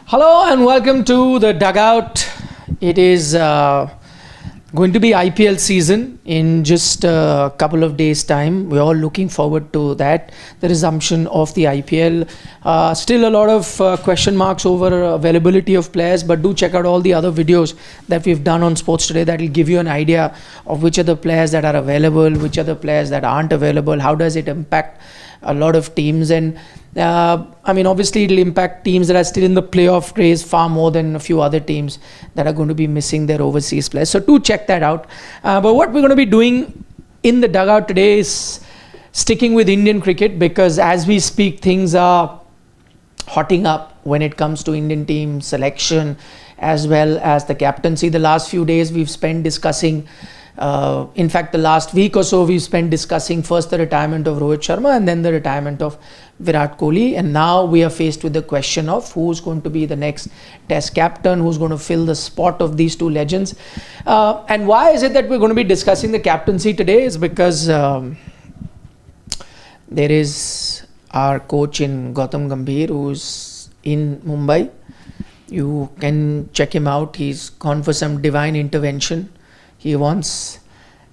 Hello and welcome to the Dugout. It is going to be IPL season in just a couple of days' time. We're all looking forward to that, the resumption of the IPL. Still a lot of question marks over availability of players, but do check out all the other videos that we've done on Sports Today. That will give you an idea of which are the players that are available, which are the players that aren't available, how does it impact a lot of teams. And obviously it'll impact teams that are still in the playoff race far more than a few other teams that are going to be missing their overseas players. So do check that out. But what we're going to be doing in the Dugout today is sticking with Indian cricket, because as we speak, things are hotting up when it comes to Indian team selection as well as the captaincy. The last few days we've spent discussing, in fact the last week or so we've spent discussing first the retirement of Rohit Sharma and then the retirement of Virat Kohli, and now we are faced with the question of who's going to be the next test captain, who's going to fill the spot of these two legends. And why is it that we're going to be discussing the captaincy today is because there is our coach in Gautam Gambhir who's in Mumbai. You can check him out. He's gone for some divine intervention. He wants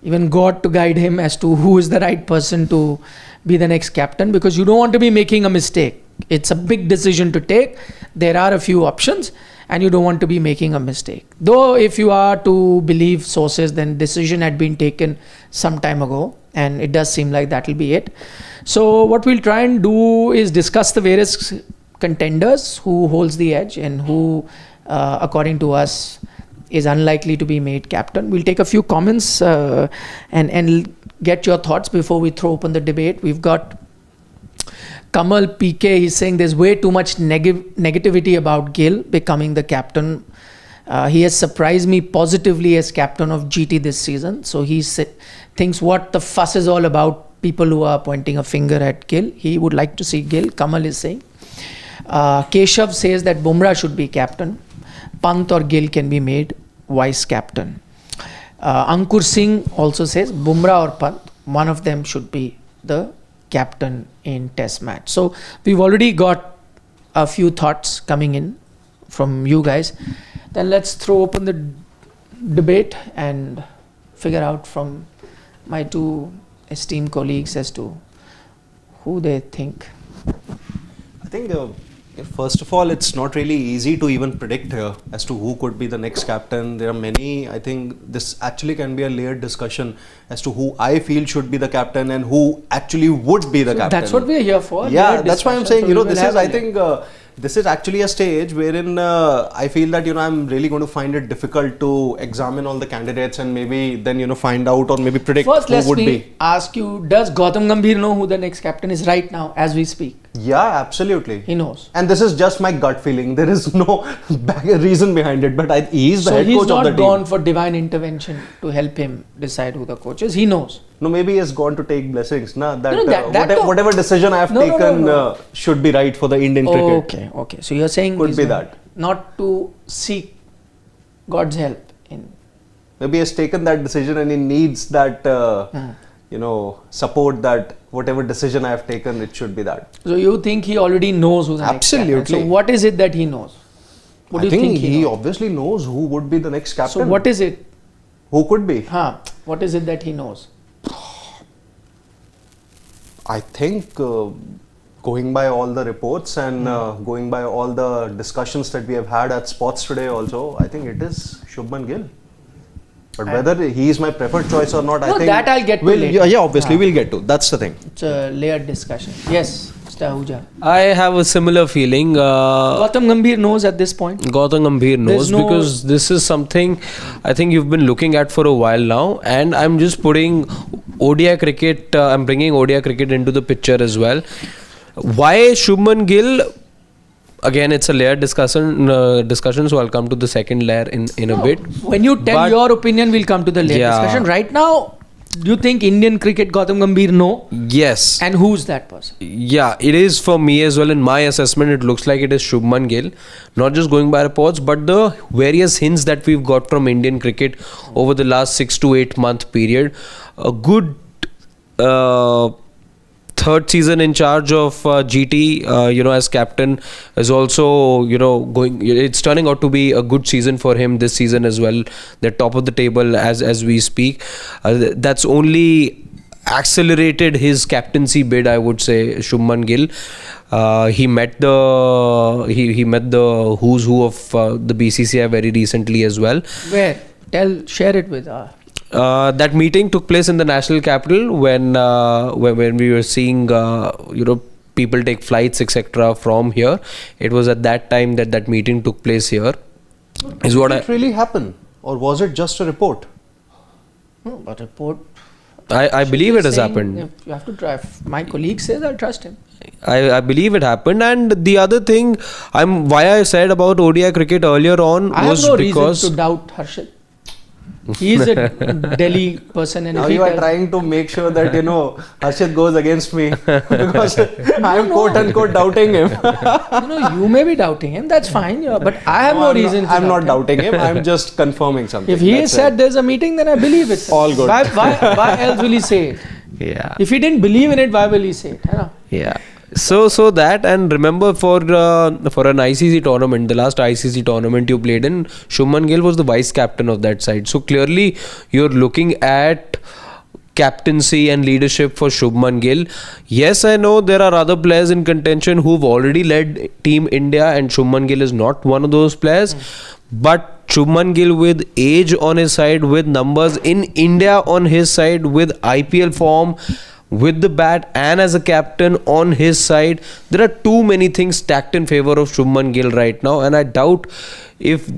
even God to guide him as to who is the right person to be the next captain, because you don't want to be making a mistake. It's a big decision to take. There are a few options and you don't want to be making a mistake. Though if you are to believe sources, then decision had been taken some time ago, and it does seem like that will be it. So what we'll try and do is discuss the various contenders, who holds the edge and who according to us is unlikely to be made captain. We'll take a few comments and get your thoughts before we throw open the debate. We've got Kamal PK. He's saying there's way too much negativity about Gill becoming the captain. He has surprised me positively as captain of GT this season. So he thinks what the fuss is all about, people who are pointing a finger at Gill. He would like to see Gill, Kamal is saying. Keshav says that Bumrah should be captain. Pant or Gill can be made vice captain. Ankur Singh also says Bumrah or Pant, one of them should be the captain in test match. So we've already got a few thoughts coming in from you guys. Then let's throw open the debate and figure out from my two esteemed colleagues as to who they think. I think first of all, it's not really easy to even predict as to who could be the next captain. There are many. I think this actually can be a layered discussion as to who I feel should be the captain and who actually would be the captain. That's what we're here for. Yeah, that's why I'm saying, this is, I think, this is actually a stage wherein I feel that, I'm really going to find it difficult to examine all the candidates and maybe then, find out or maybe predict first, who would be. First, let me ask you, does Gautam Gambhir know who the next captain is right now as we speak? Yeah, absolutely. He knows. And this is just my gut feeling. There is no reason behind it, but he is the head coach of the team. So he's not gone for divine intervention to help him decide who the coach is. He knows. No, maybe he has gone to take blessings. Whatever decision I have taken should be right for the Indian cricket. Okay. So you're saying could be that. Not to seek God's help in. Maybe he has taken that decision and he needs that, support that whatever decision I have taken, it should be that. So you think he already knows who's the next captain? Absolutely. So what is it that he knows? What do you think he knows? Obviously knows who would be the next captain. So what is it? Who could be? What is it that he knows? I think going by all the reports and going by all the discussions that we have had at Sports Today also, I think it is Shubman Gill. But whether he is my preferred choice or not, I think that I'll get to later. Yeah, obviously we'll get to. That's the thing. It's a layered discussion. Yes, Mr. Ahuja. I have a similar feeling. Gautam Gambhir knows at this point. Gautam Gambhir knows because this is something I think you've been looking at for a while now, and I'm just putting ODI cricket. I'm bringing ODI cricket into the picture as well. Why Shubman Gill? Again, it's a layered discussion, so I'll come to the second layer in a bit. When you tell your opinion, we'll come to the layered discussion. Right now, do you think Indian cricket Gautam Gambhir know? Yes. And who's that person? Yeah, it is for me as well. In my assessment, it looks like it is Shubman Gill. Not just going by reports, but the various hints that we've got from Indian cricket over the last 6 to 8 month period. A good third season in charge of GT, as captain, is also, going. It's turning out to be a good season for him this season as well. They're top of the table as we speak. That's only accelerated his captaincy bid, I would say. Shubman Gill. He met the who's who of the BCCI very recently as well. Where? Share it with us. That meeting took place in the national capital when we were seeing people take flights etc. from here. It was at that time that meeting took place here. Did it really happen, or was it just a report? No, a report. I believe it has happened. If you have to drive. My colleague says I'll trust him. I believe it happened. And the other thing, why I said about ODI cricket earlier on was because reason to doubt Harshit. He is a Delhi person, and now you are trying to make sure that Harshit goes against me because I am quote unquote doubting him. You may be doubting him. That's fine. But I have no reason. I'm not doubting him. I'm just confirming something. If he said there's a meeting, then I believe it. All good. Why else will he say it? Yeah. If he didn't believe in it, why will he say it? Yeah. So that, and remember for an ICC tournament, the last ICC tournament you played in, Shubman Gill was the vice captain of that side. So clearly you're looking at captaincy and leadership for Shubman Gill. Yes, I know there are other players in contention who've already led Team India, and Shubman Gill is not one of those players. But Shubman Gill, with age on his side, with numbers in India on his side, with IPL form, with the bat, and as a captain on his side, there are too many things stacked in favor of Shubman Gill right now, and I doubt if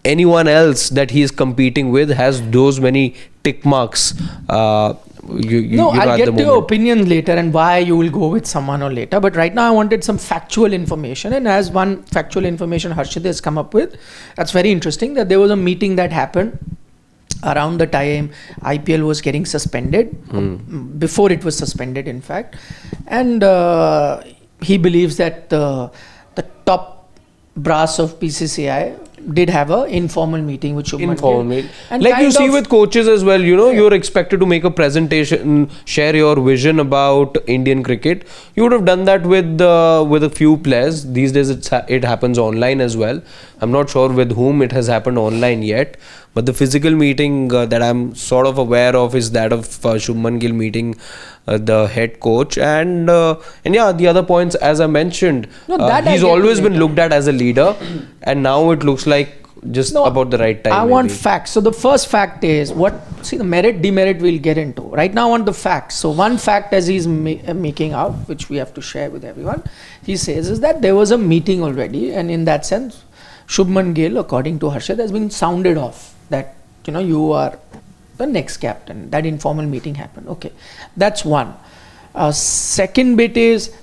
anyone else that he is competing with has those many tick marks. I'll get to your opinion later and why you will go with someone or later. But right now I wanted some factual information, and as one factual information Harshit has come up with, that's very interesting, that there was a meeting that happened around the time IPL was getting suspended, before it was suspended in fact, and he believes that the top brass of BCCI did have a informal meeting with Shubman Gill. And like you see with coaches as well, you're expected to make a presentation, share your vision about Indian cricket. You would have done that with a few players. These days it happens online as well. I'm not sure with whom it has happened online yet, but the physical meeting that I'm sort of aware of is that of Shubman Gill meeting the head coach, and the other points as I mentioned, he's always been looked at as a leader, and now it looks like about the right time. I want facts. So the first fact is the merit demerit we'll get into. Right now I want the facts. So one fact as he's making out, which we have to share with everyone, he says is that there was a meeting already, and in that sense Shubman Gill, according to Harshit, has been sounded off that you are the next captain. That informal meeting happened. Okay, that's one. Second bit is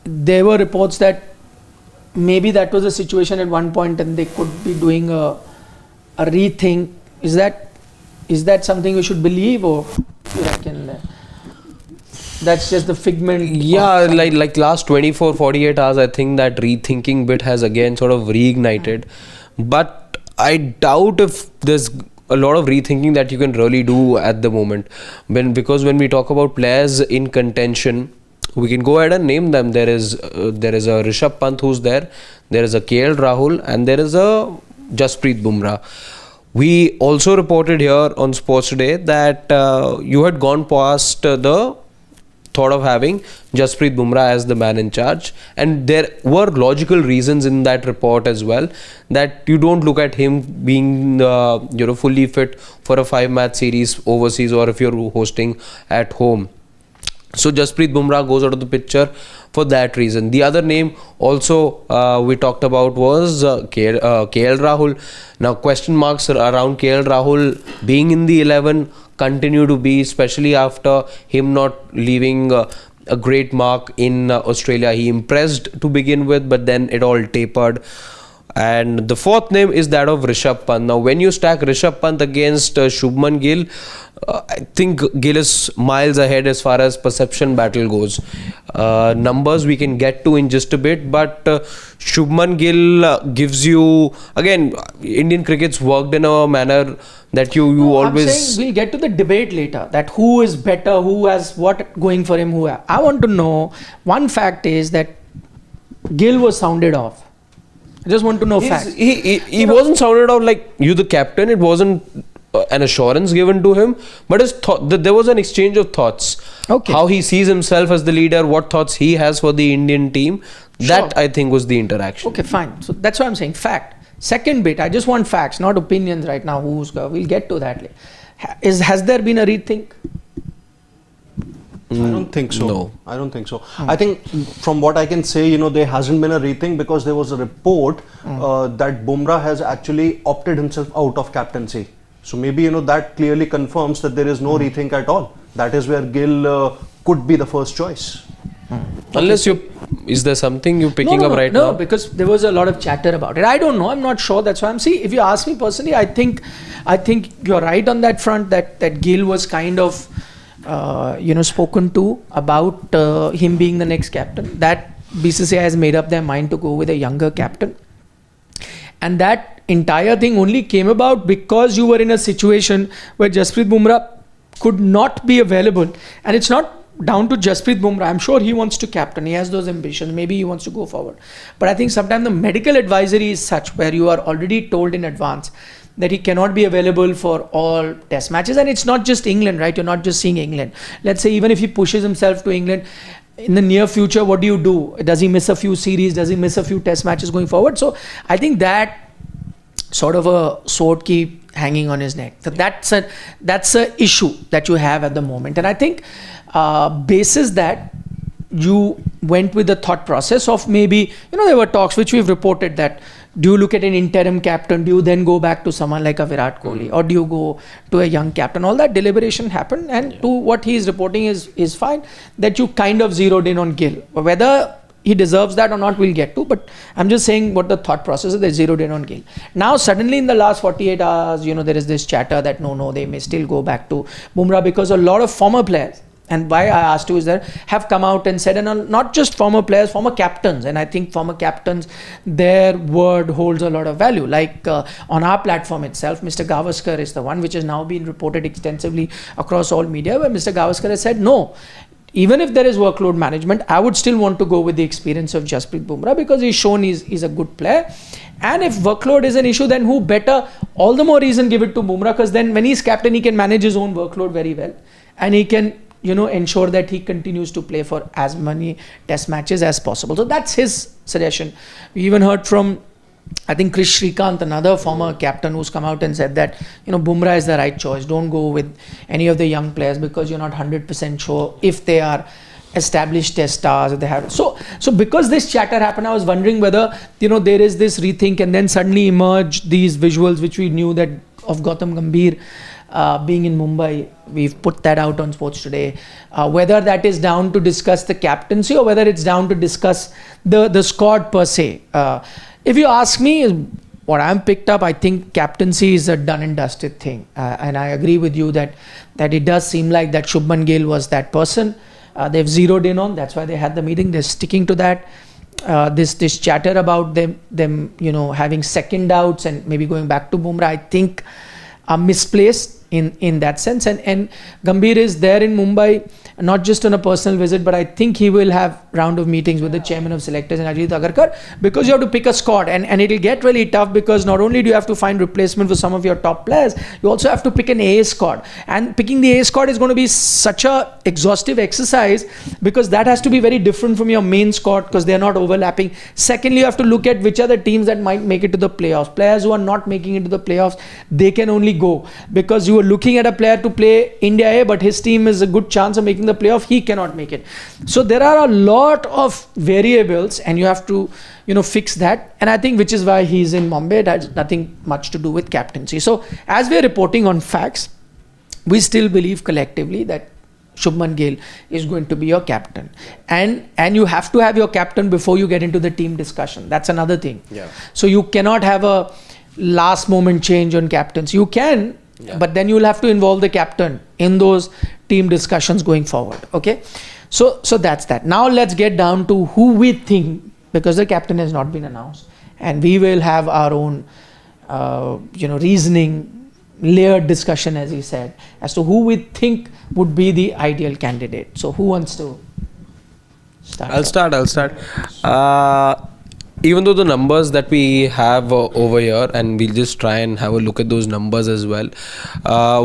there were reports that maybe that was a situation at one point and they could be doing a rethink. Is that something we should believe, or you reckon that's just the figment? Yeah, like last 24-48 hours, I think that rethinking bit has again sort of reignited. But I doubt if there's a lot of rethinking that you can really do at the moment. Because when we talk about players in contention, we can go ahead and name them. There is a Rishabh Pant who's there. There is a Rahul, and there is a Jasprit Bumrah. We also reported here on Sports Today that you had gone past the thought of having Jasprit Bumrah as the man in charge, and there were logical reasons in that report as well, that you don't look at him being fully fit for a 5-match series overseas, or if you're hosting at home. So Jasprit Bumrah goes out of the picture for that reason. The other name also we talked about was KL Rahul. Now question marks around KL Rahul being in the 11 continue to be, especially after him not leaving a great mark in Australia. He impressed to begin with, but then it all tapered. And the fourth name is that of Rishabh Pant. Now when you stack Rishabh Pant against Shubman Gill, I think Gill is miles ahead as far as perception battle goes. Numbers we can get to in just a bit, but Shubman Gill gives you, again, Indian cricket's worked in a manner that you always... I'm saying we'll get to the debate later, that who is better, who has what going for him, I want to know, one fact is that Gill was sounded off. I just want to know facts. He wasn't sounded out like you the captain. It wasn't an assurance given to him, but there was an exchange of thoughts. Okay. How he sees himself as the leader, what thoughts he has for the Indian team. That I think was the interaction. Okay, fine. So that's what I'm saying. Fact. Second bit, I just want facts, not opinions right now. We'll get to that. Has there been a rethink? I don't think so. No. I don't think so. I think from what I can say, there hasn't been a rethink because there was a report that Bumrah has actually opted himself out of captaincy. So maybe, that clearly confirms that there is no rethink at all. That is where Gill could be the first choice. Unless is there something you're picking up right now? No, because there was a lot of chatter about it. I don't know. I'm not sure. That's why I'm saying. If you ask me personally, I think you're right on that front. That Gill was kind of spoken to about him being the next captain. That BCCI has made up their mind to go with a younger captain, and that entire thing only came about because you were in a situation where Jasprit Bumrah could not be available, and it's not down to Jasprit Bumrah. I'm sure he wants to captain. He has those ambitions. Maybe he wants to go forward. But I think sometimes the medical advisory is such where you are already told in advance that he cannot be available for all test matches. And it's not just England, right? You're not just seeing England. Let's say even if he pushes himself to England in the near future, what do? Does he miss a few series? Does he miss a few test matches going forward? So I think that sort of a sword keep hanging on his neck. So that's a issue that you have at the moment. And I think basis that you went with the thought process of maybe, there were talks which we've reported that do you look at an interim captain, do you then go back to someone like a Virat Kohli, or do you go to a young captain? All that deliberation happened, and to what he is reporting is fine, that you kind of zeroed in on Gill. Whether he deserves that or not, we'll get to, but I'm just saying what the thought process is. They zeroed in on Gill. Now suddenly in the last 48 hours, there is this chatter that no, they may still go back to Bumrah, because a lot of former players, and why I asked you is that, have come out and said, and not just former players, former captains, and I think former captains, their word holds a lot of value. Like on our platform itself, Mr. Gavaskar is the one which has now been reported extensively across all media, where Mr. Gavaskar has said, no, even if there is workload management, I would still want to go with the experience of Jasprit Bumrah, because he's shown he's a good player. And if workload is an issue, then who better? All the more reason give it to Bumrah, because then when he's captain, he can manage his own workload very well, and he can ensure that he continues to play for as many test matches as possible. So that's his suggestion. We even heard from, I think, Krish Shrikant, another former captain, who's come out and said that, Bumrah is the right choice. Don't go with any of the young players because you're not 100% sure if they are established test stars, if they have. So because this chatter happened, I was wondering whether, there is this rethink, and then suddenly emerged these visuals which we knew that of Gautam Gambhir being in Mumbai. We've put that out on Sports Today. Whether that is down to discuss the captaincy or whether it's down to discuss the squad per se. If you ask me, what I'm picked up, I think captaincy is a done and dusted thing. And I agree with you that it does seem like that Shubman Gill was that person. They've zeroed in on. That's why they had the meeting. They're sticking to that. This chatter about them having second doubts and maybe going back to Bumrah, I think are misplaced in that sense. And Gambhir is there in Mumbai, not just on a personal visit, but I think he will have round of meetings with the chairman of selectors and Ajit Agarkar, because you have to pick a squad, and it'll get really tough, because not only do you have to find replacement for some of your top players, you also have to pick an A squad, and picking the A squad is going to be such a exhaustive exercise, because that has to be very different from your main squad, because they're not overlapping. Secondly, you have to look at which are the teams that might make it to the playoffs. Players who are not making it to the playoffs, they can only go because you are looking at a player to play India A, but his team is a good chance of making the playoff, he cannot make it. So there are a lot of variables, and you have to fix that, and I think which is why he's in Mumbai. It has nothing much to do with captaincy. So as we're reporting on facts, we still believe collectively that Shubman Gill is going to be your captain, and you have to have your captain before you get into the team discussion. That's another thing. Yeah. So you cannot have a last moment change on captains. You can But then you will have to involve the captain in those team discussions going forward. Okay, so that's that. Now let's get down to who we think, because the captain has not been announced, and we will have our own, reasoning, layered discussion, as he said, as to who we think would be the ideal candidate. So who wants to start? I'll start. Even though the numbers that we have over here, and we'll just try and have a look at those numbers as well.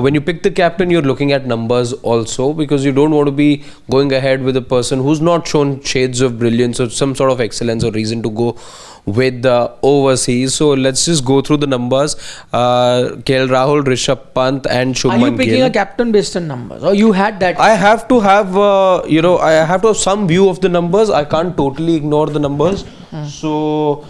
When you pick the captain, you're looking at numbers also, because you don't want to be going ahead with a person who's not shown shades of brilliance or some sort of excellence or reason to go with the overseas. So let's just go through the numbers. KL Rahul, Rishabh Pant and Shubman Gill. Are you picking a captain based on numbers, or you had that? I have to have, I have to have some view of the numbers. I can't totally ignore the numbers. So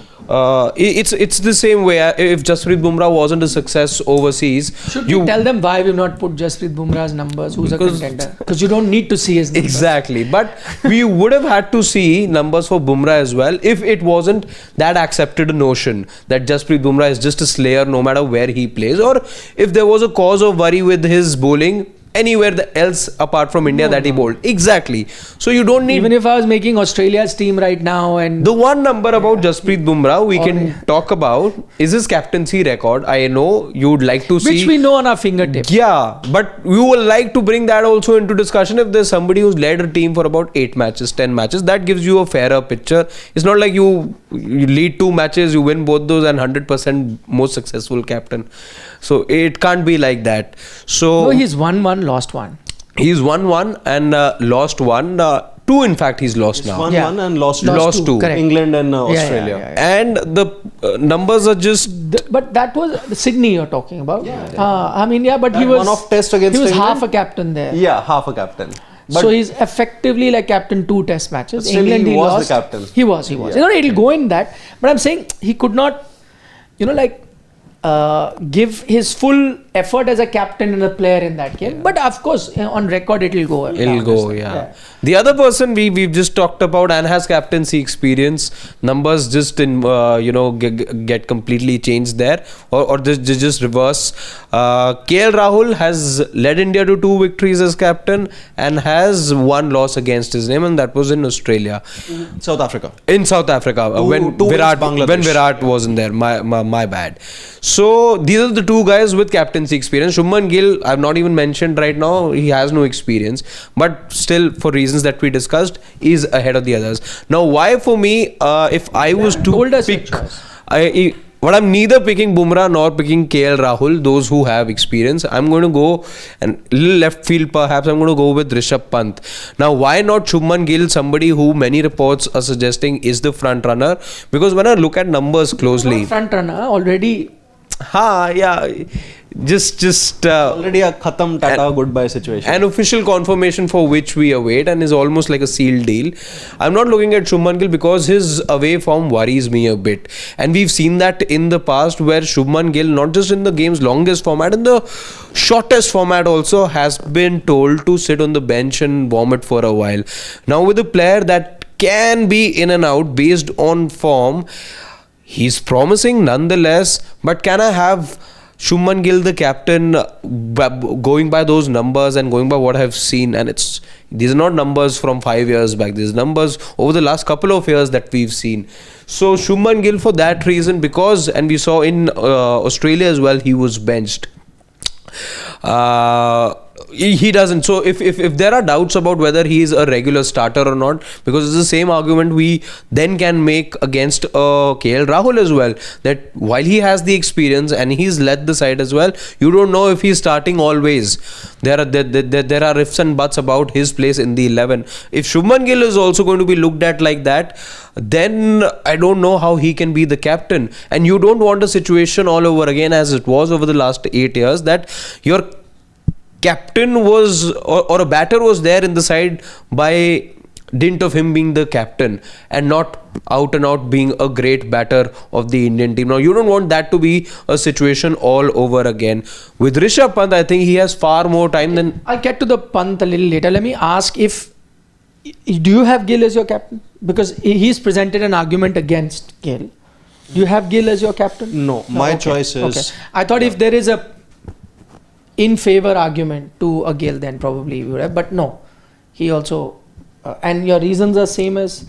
it's the same way. If Jasprit Bumrah wasn't a success overseas, should you tell them why we've not put Jasprit Bumrah's numbers? Who's a contender? Because you don't need to see his numbers. Exactly, but we would have had to see numbers for Bumrah as well if it wasn't that accepted a notion that Jasprit Bumrah is just a slayer no matter where he plays, or if there was a cause of worry with his bowling anywhere else apart from India that he bowled. Exactly. So you don't need... Even if I was making Australia's team right now and... The one number about Jasprit Bumrah we can talk about is his captaincy record. I know you would like to see... Which we know on our fingertips. Yeah, but we would like to bring that also into discussion. If there's somebody who's led a team for about 8 matches, 10 matches, that gives you a fairer picture. It's not like you lead 2 matches, you win both those and 100% most successful captain. So it can't be like that. So no, he's won 1, lost 1. He's won 1 and lost 1. 2 in fact he's lost now. Won 1 and lost 2. Correct. England and Australia. And the numbers are just... But that was Sydney you're talking about. But he was... One-off test against He was England. half a captain there. Yeah, half a captain. But so he's effectively like captain 2 test matches. Still England he was lost. the captain. He was. Yeah. It'll go in that. But I'm saying he could not, give his full effort as a captain and a player in that game. But of course, on record, it'll go. It'll go, yeah. The other person we've just talked about and has captaincy experience, numbers just get completely changed there, or just reverse. KL Rahul has led India to 2 victories as captain and has 1 loss against his name, and that was in Australia. South Africa. In South Africa, when Virat wasn't there. My bad. So these are the 2 guys with captaincy experience. Shubman Gill, I've not even mentioned right now. He has no experience, but still, for reasons that we discussed, is ahead of the others. Now, why for me, if I was to pick, but I'm neither picking Bumrah nor picking KL Rahul, those who have experience. I'm going to go, and little left field perhaps, I'm going to go with Rishabh Pant. Now, why not Shubman Gill, somebody who many reports are suggesting is the front runner? Because when I look at numbers closely... Front runner already... Just already a khatam tata goodbye situation. An official confirmation for which we await, and is almost like a sealed deal. I'm not looking at Shubman Gill because his away form worries me a bit, and we've seen that in the past where Shubman Gill, not just in the game's longest format, in the shortest format also, has been told to sit on the bench and vomit for a while. Now with a player that can be in and out based on form, he's promising nonetheless, but can I have Shubman Gill the captain going by those numbers and going by what I've seen? And these are not numbers from 5 years back, these numbers over the last couple of years that we've seen. So Shubman Gill for that reason, because, and we saw in Australia as well, he was benched. He doesn't. So if there are doubts about whether he is a regular starter or not, because it's the same argument we then can make against KL Rahul as well, that while he has the experience and he's led the side as well, you don't know if he's starting always. There are ifs and buts about his place in the 11. If Shubman Gill is also going to be looked at like that, then I don't know how he can be the captain. And you don't want a situation all over again as it was over the last 8 years, that your captain was, or a batter was there in the side by dint of him being the captain and not out and out being a great batter of the Indian team. Now you don't want that to be a situation all over again. With Rishabh Pant, I think he has far more time than... I'll get to the Pant a little later. Let me ask, do you have Gill as your captain? Because he's presented an argument against Gill. Do you have Gill as your captain? No, my choice is... Okay. I thought if there is a in favor argument to a Gill, then probably we would have. But no, he also and your reasons are same as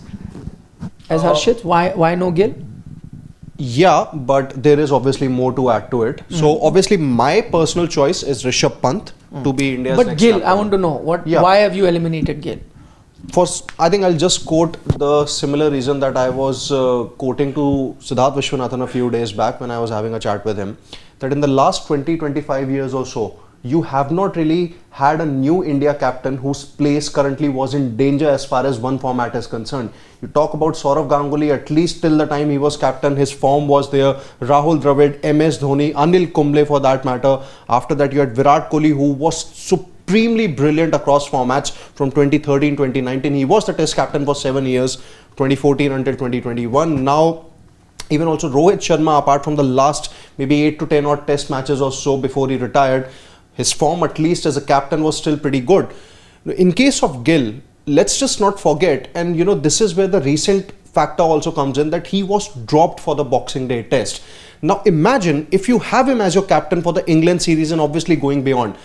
Harshit. Why no Gill? Yeah, but there is obviously more to add to it. So obviously my personal choice is Rishabh Pant to be India's but next Gill, captain. I want to know why have you eliminated Gill? I think I'll just quote the similar reason that I was quoting to Siddharth Vishwanathan a few days back when I was having a chat with him, that in the last 20-25 years or so, you have not really had a new India captain whose place currently was in danger as far as one format is concerned. You talk about Saurav Ganguly, at least till the time he was captain, his form was there. Rahul Dravid, MS Dhoni, Anil Kumble for that matter. After that, you had Virat Kohli, who was supremely brilliant across formats from 2013-2019. He was the test captain for 7 years, 2014 until 2021. Now, even also Rohit Sharma, apart from the last maybe 8 to 10 odd test matches or so before he retired, his form at least as a captain was still pretty good. In case of Gill, let's just not forget, and this is where the recent factor also comes in, that he was dropped for the Boxing Day test. Now imagine if you have him as your captain for the England series and obviously going beyond.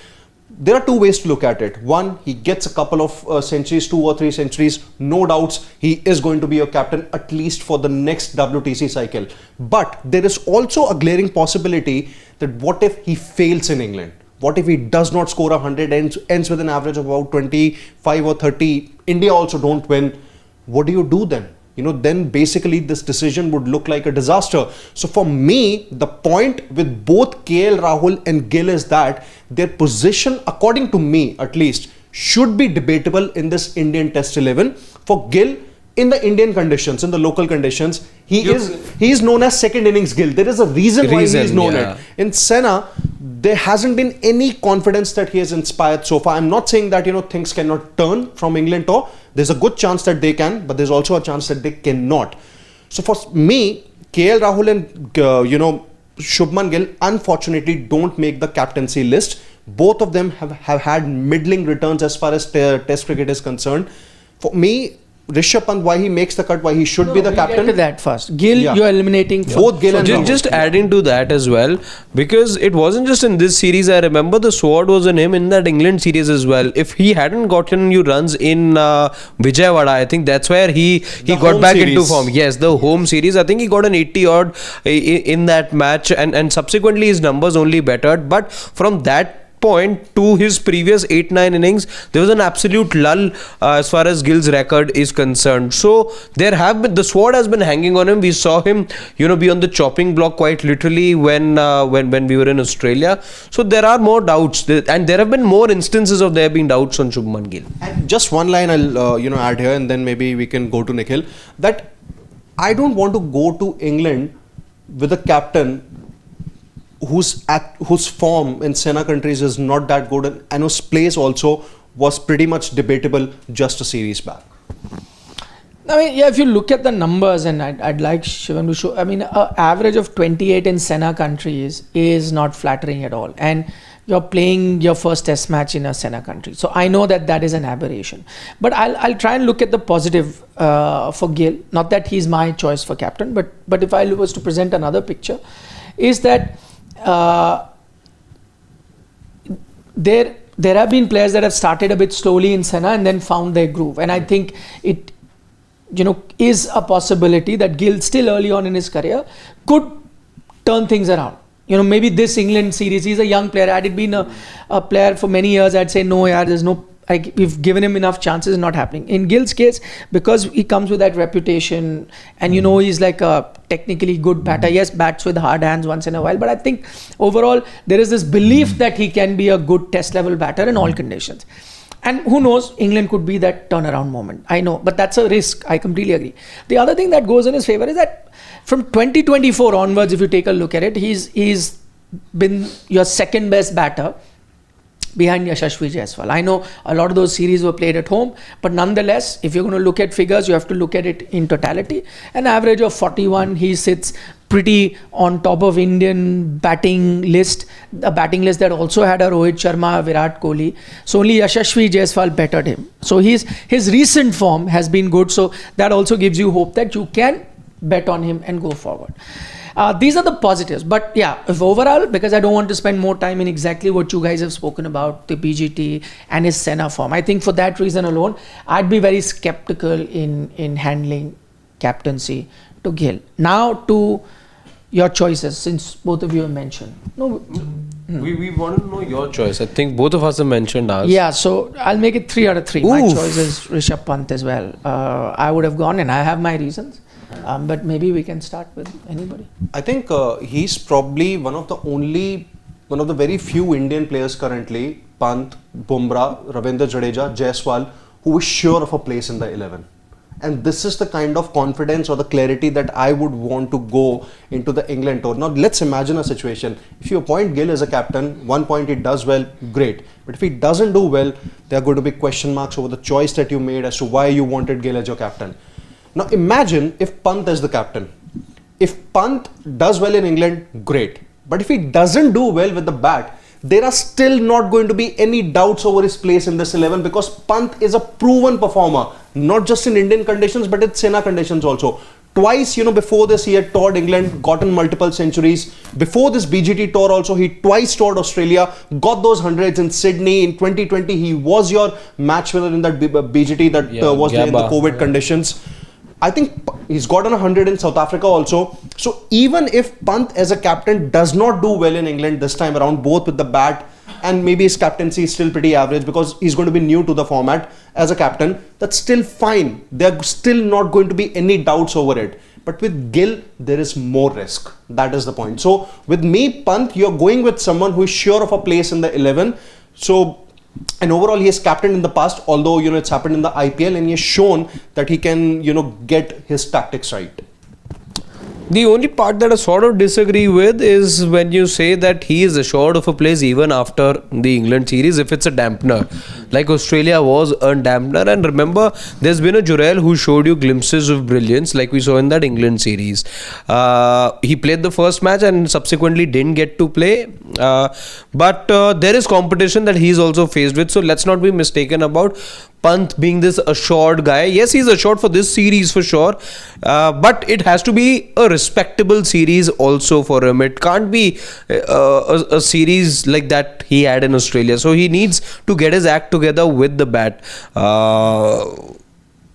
There are two ways to look at it. One, he gets a couple of centuries, 2 or 3 centuries. No doubts, he is going to be your captain at least for the next WTC cycle. But there is also a glaring possibility that what if he fails in England? What if he does not score 100, ends with an average of about 25 or 30? India also don't win. What do you do then? Then basically this decision would look like a disaster. So for me, the point with both KL Rahul and Gill is that their position, according to me at least, should be debatable in this Indian Test 11. For Gill, in the Indian conditions, in the local conditions, he is known as second innings Gill. There is a reason why he is known it. In Senna, there hasn't been any confidence that he has inspired so far. I'm not saying that things cannot turn from England tour. There's a good chance that they can, but there's also a chance that they cannot. So for me, KL Rahul and Shubman Gill unfortunately don't make the captaincy list. Both of them have had middling returns as far as Test cricket is concerned. For me, Rishabh Pant, why he makes the cut, why he should be the captain. Get to that first. Gill, you're eliminating both Gill and Rahul. Just adding to that as well, because it wasn't just in this series. I remember the sword was on him in that England series as well. If he hadn't gotten you runs in Vijayawada, I think that's where he got back into form. Yes, the home series. I think he got an 80 odd in that match, and subsequently his numbers only bettered. But from that point to his previous 8-9 innings, there was an absolute lull as far as Gill's record is concerned. So there have been, the sword has been hanging on him. We saw him be on the chopping block quite literally when we were in Australia. So there are more doubts, and there have been more instances of there being doubts on Shubman Gill. And just one line I'll add here, and then maybe we can go to Nikhil, that I don't want to go to England with a captain whose form in Senna countries is not that good, and whose place also was pretty much debatable just a series back. I mean, if you look at the numbers, and I'd like Shivan to show, an average of 28 in Senna countries is not flattering at all. And you're playing your first test match in a Senna country. So I know that is an aberration. But I'll try and look at the positive for Gill. Not that he's my choice for captain, but if I was to present another picture, is that there have been players that have started a bit slowly in Senna and then found their groove, and I think it is a possibility that Gill, still early on in his career, could turn things around. Maybe this England series, he's a young player. Had it been a player for many years, I'd say no, there's no, we've given him enough chances, not happening. In Gill's case, because he comes with that reputation, and he's like a technically good batter. Yes, bats with hard hands once in a while, but I think overall there is this belief that he can be a good test level batter in all conditions. And who knows, England could be that turnaround moment. I know, but that's a risk. I completely agree. The other thing that goes in his favor is that from 2024 onwards, if you take a look at it, he's been your second best batter behind Yashasvi Jaiswal. I know a lot of those series were played at home, but nonetheless, if you're going to look at figures, you have to look at it in totality. An average of 41, he sits pretty on top of Indian batting list, a batting list that also had a Rohit Sharma, Virat Kohli. So only Yashasvi Jaiswal bettered him. So his recent form has been good. So that also gives you hope that you can bet on him and go forward. These are the positives. But yeah, if overall, because I don't want to spend more time in exactly what you guys have spoken about, the BGT and his Senna form, I think for that reason alone, I'd be very skeptical in handling captaincy to Gill. Now to your choices, since both of you have mentioned. We want to know your choice. I think both of us have mentioned ours. Yeah, so I'll make it 3 out of 3. Oof. My choice is Rishabh Pant as well. I would have gone, and I have my reasons. But maybe we can start with anybody. I think he's probably one of the very few Indian players currently, Pant, Bumrah, Ravindra Jadeja, Jaiswal, who is sure of a place in the 11. And this is the kind of confidence or the clarity that I would want to go into the England tour. Now, let's imagine a situation. If you appoint Gill as a captain, one point he does well, great. But if he doesn't do well, there are going to be question marks over the choice that you made as to why you wanted Gill as your captain. Now, imagine if Pant is the captain. If Pant does well in England, great. But if he doesn't do well with the bat, there are still not going to be any doubts over his place in this 11 because Pant is a proven performer, not just in Indian conditions, but in Senna conditions also. Twice, before this, he had toured England, gotten multiple centuries. Before this BGT tour also, he twice toured Australia, got those hundreds in Sydney. In 2020, he was your match winner in that BGT that was there in the COVID conditions. I think he's gotten 100 in South Africa also. So even if Pant as a captain does not do well in England this time around, both with the bat and maybe his captaincy is still pretty average because he's going to be new to the format as a captain, that's still fine. There are still not going to be any doubts over it. But with Gill, there is more risk. That is the point. So with me, Pant, you're going with someone who is sure of a place in the 11. And overall, he has captained in the past, although, it's happened in the IPL and he has shown that he can, get his tactics right. The only part that I sort of disagree with is when you say that he is assured of a place even after the England series if it's a dampener. Like Australia was a dampener, and remember there's been a Jurel who showed you glimpses of brilliance like we saw in that England series. He played the first match and subsequently didn't get to play, but there is competition that he's also faced with, so let's not be mistaken about Pant being this assured guy. Yes, he's assured for this series for sure, but it has to be a respectable series also for him. It can't be a series like that he had in Australia. So he needs to get his act together with the bat.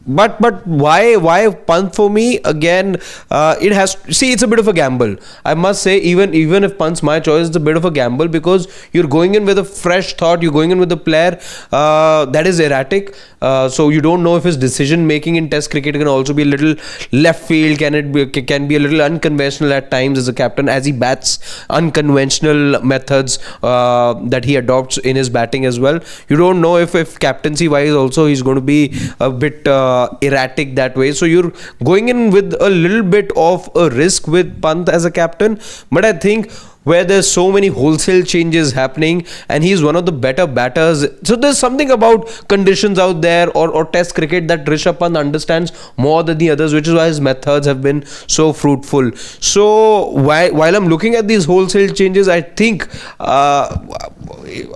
But why Pant for me? Again, it has, see, it's a bit of a gamble. I must say, even if Pant's my choice, it's a bit of a gamble because you're going in with a fresh thought. You're going in with a player that is erratic. So you don't know if his decision making in Test cricket can also be a little left field. Can be a little unconventional at times as a captain, as he bats unconventional methods that he adopts in his batting as well. You don't know if captaincy wise also he's going to be a bit erratic that way. So you're going in with a little bit of a risk with Pant as a captain, but I think where there's so many wholesale changes happening and he's one of the better batters, so there's something about conditions out there or Test cricket that Rishabh Pant understands more than the others, which is why his methods have been so fruitful. So while I'm looking at these wholesale changes, I think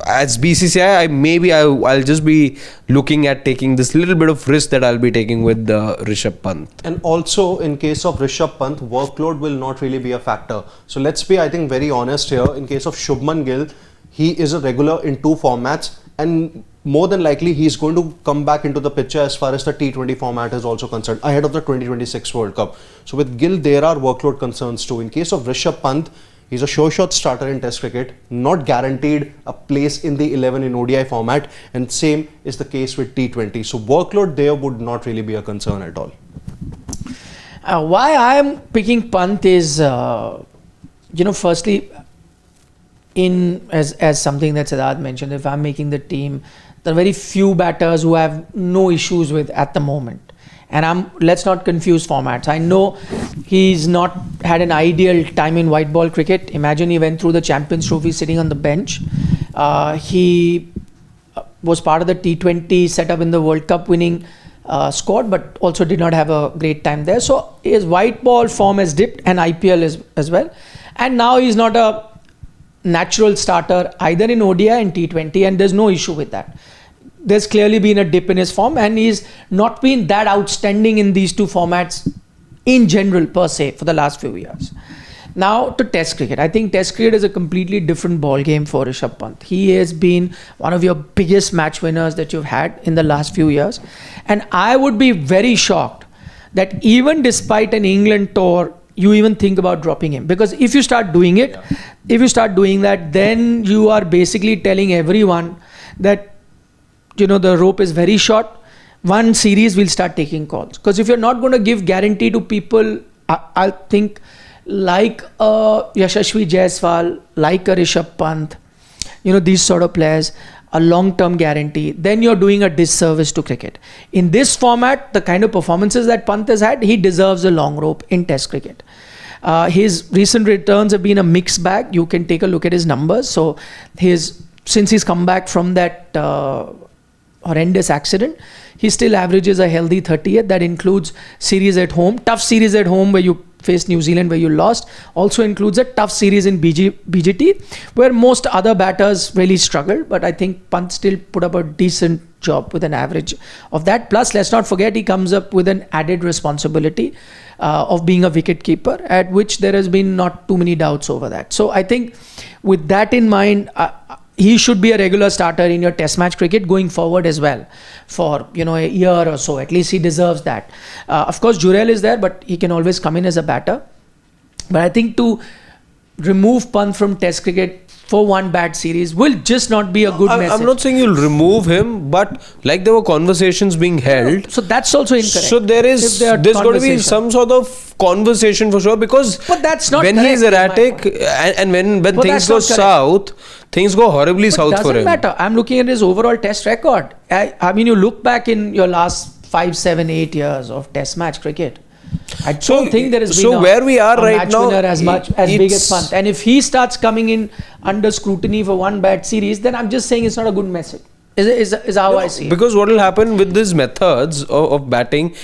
as BCCI I'll just be looking at taking this little bit of risk that I'll be taking with Rishabh Pant. And also in case of Rishabh Pant, workload will not really be a factor. So let's be, I think, very honest here. In case of Shubman Gill, he is a regular in 2 formats and more than likely he's going to come back into the picture as far as the T20 format is also concerned ahead of the 2026 World Cup. So with Gill, there are workload concerns too. In case of Rishabh Pant, he's a sure shot starter in Test cricket, not guaranteed a place in the 11 in ODI format, and same is the case with T20. So workload there would not really be a concern at all. Why I am picking Pant is, firstly, as something that Siddharth mentioned, if I'm making the team, there are very few batters who have no issues with at the moment. And let's not confuse formats. I know he's not had an ideal time in white ball cricket. Imagine he went through the Champions Trophy sitting on the bench. He was part of the T20 setup in the World Cup winning squad, but also did not have a great time there. So his white ball form has dipped, and IPL as well. And now he's not a natural starter either in ODI and T20, and there's no issue with that. There's clearly been a dip in his form and he's not been that outstanding in these 2 formats in general per se for the last few years. Now to Test cricket. I think Test cricket is a completely different ball game for Rishabh Pant. He has been one of your biggest match winners that you've had in the last few years. And I would be very shocked that even despite an England tour, you even think about dropping him. Because if you start doing it, if you start doing that, then you are basically telling everyone that, you know, the rope is very short. One series will start taking calls. Because if you're not going to give guarantee to people, I think like a Yashasvi Jaiswal, like a Rishabh Pant, you know, these sort of players, a long-term guarantee, then you're doing a disservice to cricket. In this format, the kind of performances that Pant has had, he deserves a long rope in Test cricket. His recent returns have been a mixed bag. You can take a look at his numbers. So since he's come back from that horrendous accident, he still averages a healthy 30th. That includes series at home, tough series at home where you faced New Zealand where you lost. Also includes a tough series in BGT where most other batters really struggled. But I think Pant still put up a decent job with an average of that. Plus, let's not forget he comes up with an added responsibility of being a wicket keeper, at which there has been not too many doubts over that. So I think with that in mind, he should be a regular starter in your Test match cricket going forward as well for, you know, a year or so. At least he deserves that. Of course, Jurel is there, but he can always come in as a batter. But I think to remove Pant from Test cricket for one bad series will just not be a good message. I'm not saying you'll remove him, but like there were conversations being held. So that's also incorrect. So there's got to be some sort of conversation for sure, because but that's not when he is erratic and when things go south, things go horribly south for him. It doesn't matter. I'm looking at his overall Test record. I mean, you look back in your last 5, 7, 8 years of Test match cricket, I don't think there has been where we are right match now, winner as big as Pant. And if he starts coming in under scrutiny for one bad series, then I'm just saying it's not a good message. Is how I see it. Because what will happen with these methods of batting,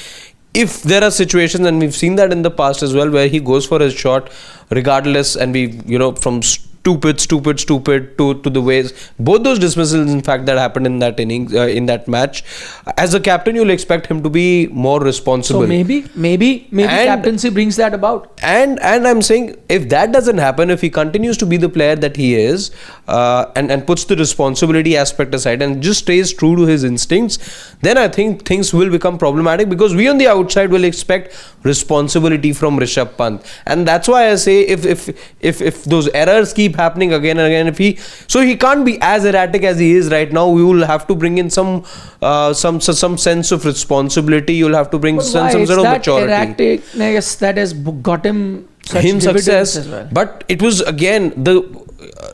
if there are situations, and we've seen that in the past as well, where he goes for his shot regardless, and we, you know, from stupid to the ways, both those dismissals in fact that happened in that innings, in that match, as a captain you'll expect him to be more responsible. So maybe captaincy brings that about. And I'm saying if that doesn't happen, if he continues to be the player that he is, and puts the responsibility aspect aside and just stays true to his instincts, then I think things will become problematic, because we on the outside will expect responsibility from Rishabh Pant. And that's why I say if those errors keep happening again and again, he can't be as erratic as he is right now. We will have to bring in some sense of responsibility. You'll have to bring some sort of maturity. Erraticness that has got him success as well. But it was again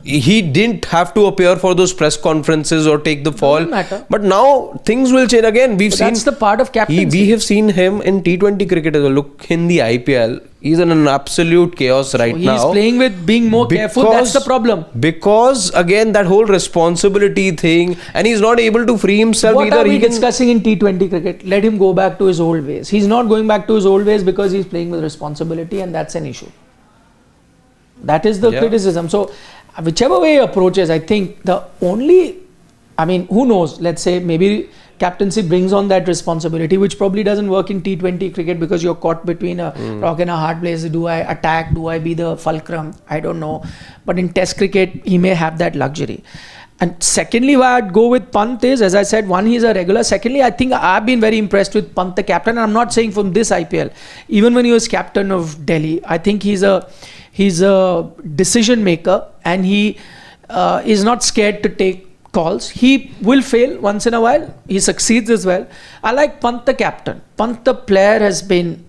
he didn't have to appear for those press conferences or take the fall. Doesn't matter. But now things will change again. That's the part of captaincy. We have seen him in T20 cricket as well. Look in the IPL. He's in an absolute chaos now. He's playing with being more careful. That's the problem. Because again, that whole responsibility thing, and he's not able to free himself what either. What are we discussing in T20 cricket? Let him go back to his old ways. He's not going back to his old ways because he's playing with responsibility, and that's an issue. That is the criticism. So whichever way he approaches, I think who knows, let's say maybe captaincy brings on that responsibility, which probably doesn't work in T20 cricket because you're caught between a rock and a hard place. Do I attack? Do I be the fulcrum? I don't know. But in Test cricket, he may have that luxury. And secondly, why I'd go with Pant is, as I said, one, he's a regular. Secondly, I think I've been very impressed with Pant, the captain. And I'm not saying from this IPL. Even when he was captain of Delhi, I think he's a decision maker, and he is not scared to take calls. He will fail once in a while. He succeeds as well. I like Pant the captain. Pant the player has been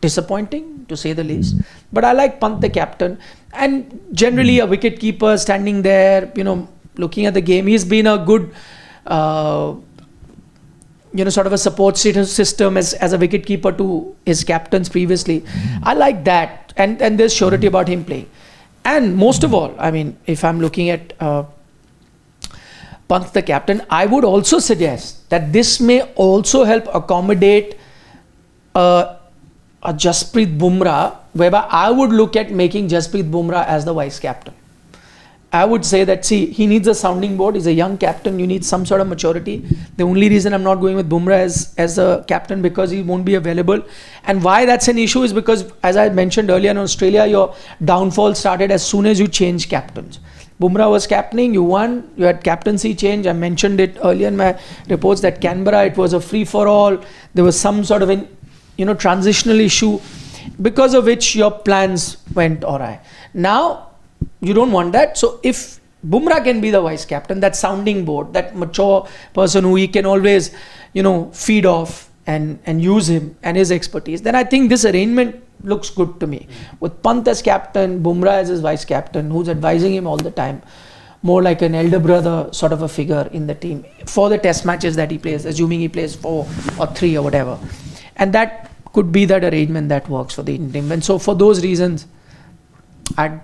disappointing, to say the least. But I like Pant the captain. And generally a wicket keeper standing there, looking at the game. He's been a good, sort of a support system as a wicket keeper to his captains previously. I like that. And there's surety about him playing. And most of all, if I'm looking at Pant the captain, I would also suggest that this may also help accommodate a Jasprit Bumrah, whereby I would look at making Jasprit Bumrah as the vice captain. I would say that, see, he needs a sounding board. He's a young captain. You need some sort of maturity. The only reason I'm not going with Bumrah as a captain because he won't be available. And why that's an issue is because, as I mentioned earlier, in Australia, your downfall started as soon as you changed captains. Bumrah was captaining, you won, you had captaincy change. I mentioned it earlier in my reports that Canberra, it was a free-for-all. There was some sort of an, transitional issue because of which your plans went awry. Now, you don't want that. So if Bumrah can be the vice captain, that sounding board, that mature person who he can always, feed off and use him and his expertise, then I think this arrangement looks good to me. With Pant as captain, Bumrah as his vice captain, who's advising him all the time, more like an elder brother sort of a figure in the team for the test matches that he plays, assuming he plays 4 or 3 or whatever. And that could be that arrangement that works for the Indian team. And so for those reasons, I'm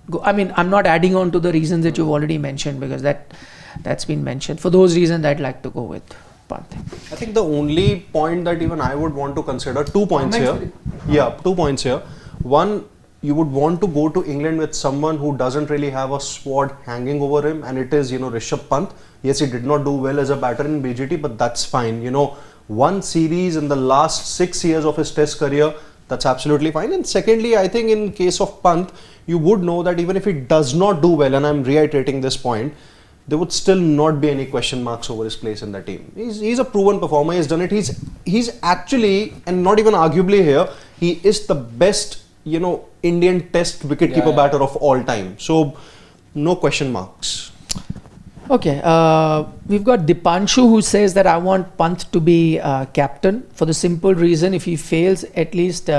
not adding on to the reasons that you've already mentioned because that's been mentioned. For those reasons, I'd like to go with Pant. I think the only point that even I would want to consider, 2 points here. Yeah, 2 points here. One, you would want to go to England with someone who doesn't really have a squad hanging over him, and it is, Rishabh Pant. Yes, he did not do well as a batter in BGT, but that's fine. One series in the last 6 years of his test career, that's absolutely fine. And secondly, I think in case of Pant, you would know that even if he does not do well, and I'm reiterating this point, there would still not be any question marks over his place in the team. He's a proven performer. He's done it. He's actually, and not even arguably here, he is the best, Indian test wicketkeeper batter of all time. So, no question marks. Okay, we've got Dipanshu who says that I want Pant to be captain for the simple reason if he fails, at least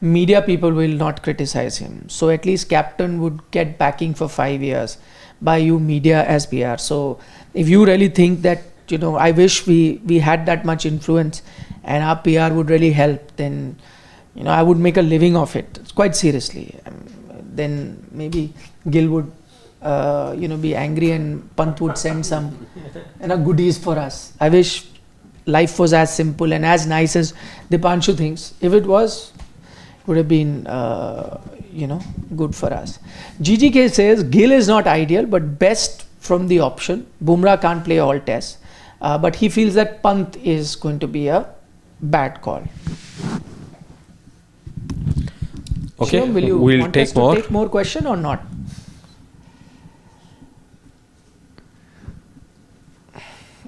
media people will not criticize him. So at least captain would get backing for 5 years by you media as PR. So if you really think that, I wish we had that much influence and our PR would really help, then, I would make a living of it, quite seriously. Then maybe Gill would be angry and Pant would send some goodies for us. I wish life was as simple and as nice as Dipanshu thinks. If it was, it would have been good for us. GGK says Gill is not ideal but best from the option. Bumrah can't play all tests, but he feels that Pant is going to be a bad call. Okay, Shubman, will you we'll want take us to take more question or not?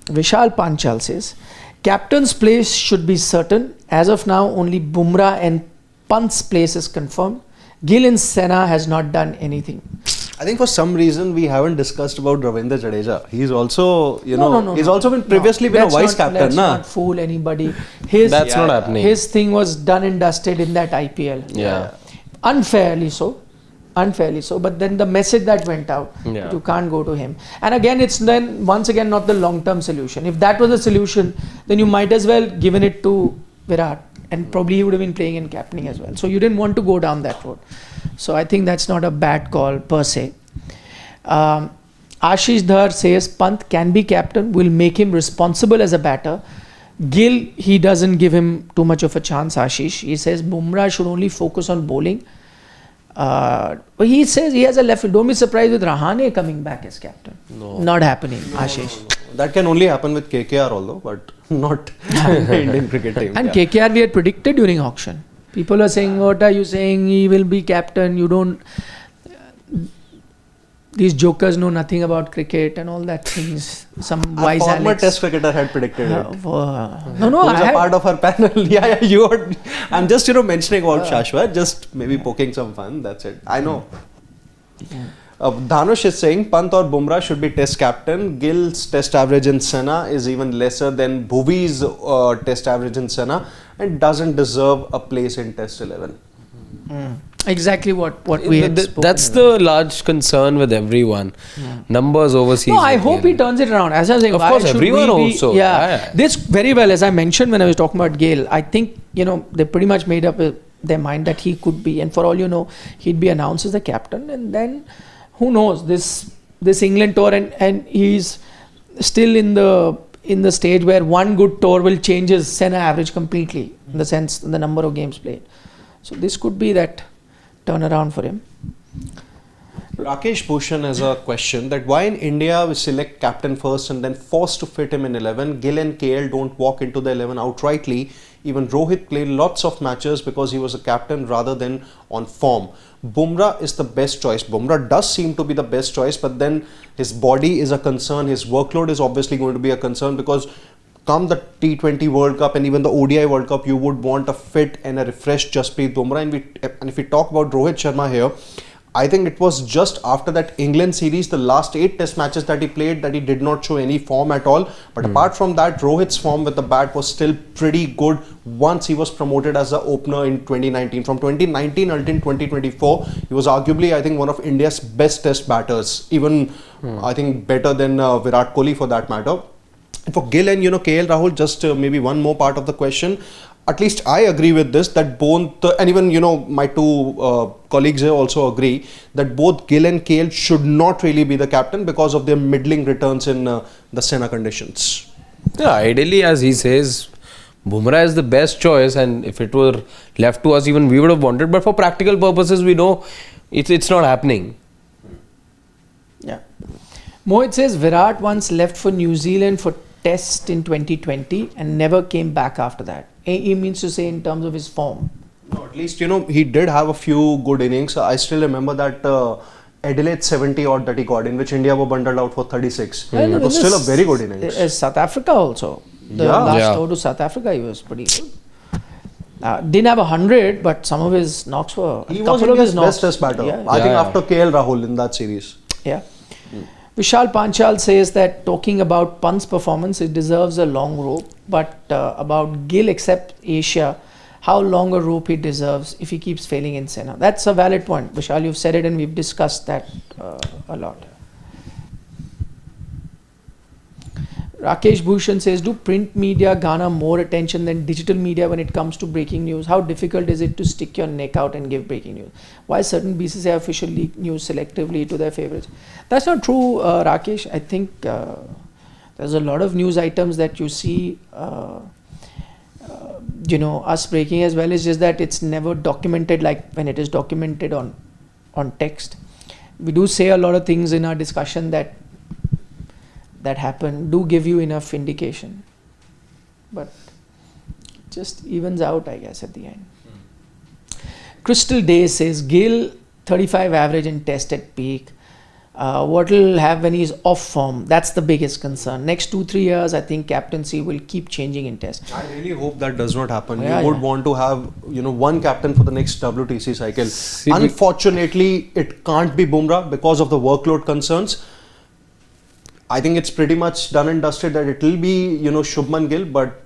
Vishal Panchal says, captain's place should be certain. As of now, only Bumrah and Pant's place is confirmed. Gill and Sena has not done anything. I think for some reason we haven't discussed about Ravindra Jadeja. He's also, he's also been been a vice captain. Let's not fool anybody. That's not happening. His thing was done and dusted in that IPL. Yeah. Unfairly so. But then the message that went out, you can't go to him. And again, it's then once again not the long-term solution. If that was a solution, then you might as well given it to Virat, and probably he would have been playing in captaining as well. So you didn't want to go down that road. So I think that's not a bad call per se. Ashish Dhar says Pant can be captain, will make him responsible as a batter. Gill, he doesn't give him too much of a chance, Ashish. He says Bumrah should only focus on bowling. He says he has a left. Don't be surprised with Rahane coming back as captain. No. Not happening, Ashish. No. That can only happen with KKR although, but not in the Indian cricket team. And KKR we had predicted during auction. People are saying, what are you saying? He will be captain. You don't... These jokers know nothing about cricket and all that things. Some wise Alex. Former Alex. test cricketer had predicted it. No, Who's a part of our panel. Yeah, you are. I'm just, mentioning about Shashwat, just maybe poking some fun. That's it. I know. Yeah. Dhanush is saying Pant or Bumrah should be test captain. Gill's test average in Sena is even lesser than Bhuvi's test average in Sena and doesn't deserve a place in test 11. Exactly what we had spoken That's about. the large concern with everyone. Numbers overseas. No, I hope he turns it around. As I was saying, Of why course, should everyone we be, also. Yeah, this very well, as I mentioned when I was talking about Gill, I think, they pretty much made up their mind that he could be, and for all you know, he'd be announced as the captain, and then who knows, this England tour, and he's still in the stage where one good tour will change his Sena average completely, in the sense, the number of games played. So this could be that turnaround for him. Rakesh Bhushan has a question that why in India we select captain first and then forced to fit him in 11. Gill and KL don't walk into the 11 outrightly. Even Rohit played lots of matches because he was a captain rather than on form. Bumrah is the best choice. Bumrah does seem to be the best choice, but then his body is a concern. His workload is obviously going to be a concern because come the T20 World Cup and even the ODI World Cup, you would want a fit and a refreshed Jasprit Bumrah. And if we talk about Rohit Sharma here, I think it was just after that England series, the last 8 test matches that he played, that he did not show any form at all. But apart from that, Rohit's form with the bat was still pretty good once he was promoted as the opener in 2019. From 2019 until 2024, he was arguably, I think, one of India's best test batters. Even, I think, better than Virat Kohli for that matter. And for Gill and, KL Rahul, just maybe one more part of the question. At least I agree with this, that both, and even, my two colleagues here also agree, that both Gill and KL should not really be the captain because of their middling returns in the Sena conditions. Yeah, ideally, as he says, Bumrah is the best choice, and if it were left to us, even we would have wanted. But for practical purposes, we know it's not happening. Yeah. Mohit says Virat once left for New Zealand for Test in 2020 and never came back after that. He means to say in terms of his form. No, at least, he did have a few good innings. I still remember that Adelaide 70 odd that he got, in which India were bundled out for 36. That was still a very good innings. South Africa also. The last over to South Africa, he was pretty good. Didn't have 100, but some of his knocks were... He was India's best test batter. I think after KL Rahul in that series. Yeah. Vishal Panchal says that talking about Pant's performance, it deserves a long rope. But about Gill, except Asia, how long a rope he deserves if he keeps failing in Sena? That's a valid point. Vishal, you've said it and we've discussed that a lot. Rakesh Bhushan says, do print media garner more attention than digital media when it comes to breaking news? How difficult is it to stick your neck out and give breaking news? Why certain BCCI official leak news selectively to their favorites? That's not true, Rakesh. I think there's a lot of news items that you see, us breaking as well. It's just that it's never documented like when it is documented on text. We do say a lot of things in our discussion that happen, do give you enough indication, but just evens out, I guess, at the end. Crystal Day says Gill 35 average in test at peak. What will have when he's off form? That's the biggest concern. Next 2-3 years, I think captaincy will keep changing in test. I really hope that does not happen. You would want to have one captain for the next WTC cycle. Unfortunately, it can't be Bumrah because of the workload concerns. I think it's pretty much done and dusted that it will be, Shubman Gill, but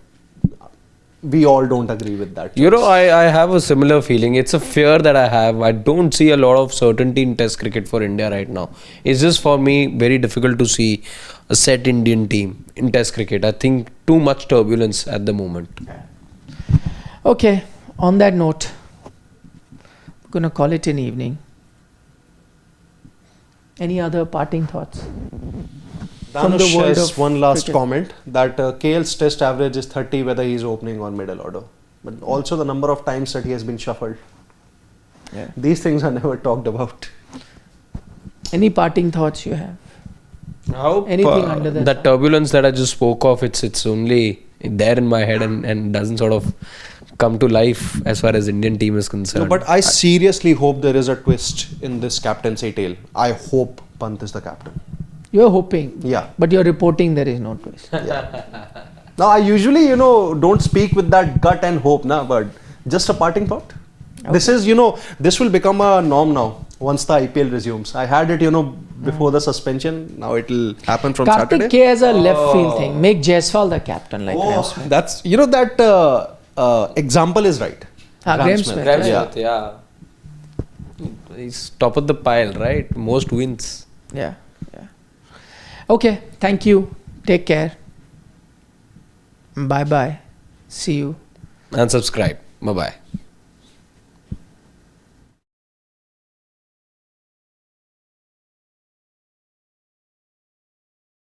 we all don't agree with that. I have a similar feeling. It's a fear that I have. I don't see a lot of certainty in Test cricket for India right now. It's just for me very difficult to see a set Indian team in Test cricket. I think too much turbulence at the moment. Okay, on that note, I'm going to call it an evening. Any other parting thoughts? Danush has one last comment that KL's test average is 30 whether he is opening or middle order, but also the number of times that he has been shuffled. Yeah. These things are never talked about. Any parting thoughts you have? Anything under that? That turbulence that I just spoke of, it's only there in my head and doesn't sort of come to life as far as Indian team is concerned. No, but I seriously hope there is a twist in this captaincy tale. I hope Pant is the captain. You're hoping. Yeah. But you're reporting there is no twist. Yeah. Now, I usually, don't speak with that gut and hope, but just a parting thought. Okay. This is, this will become a norm now once the IPL resumes. I had it, before the suspension. Now it will happen from Saturday. Kartik K has a left field thing. Make Jaiswal the captain like Graham Smith. That's, that example is right. Graham Smith. Graham Smith, yeah. He's top of the pile, right? Most wins. Yeah. Okay, thank you. Take care. Bye-bye. See you. And subscribe. Bye-bye.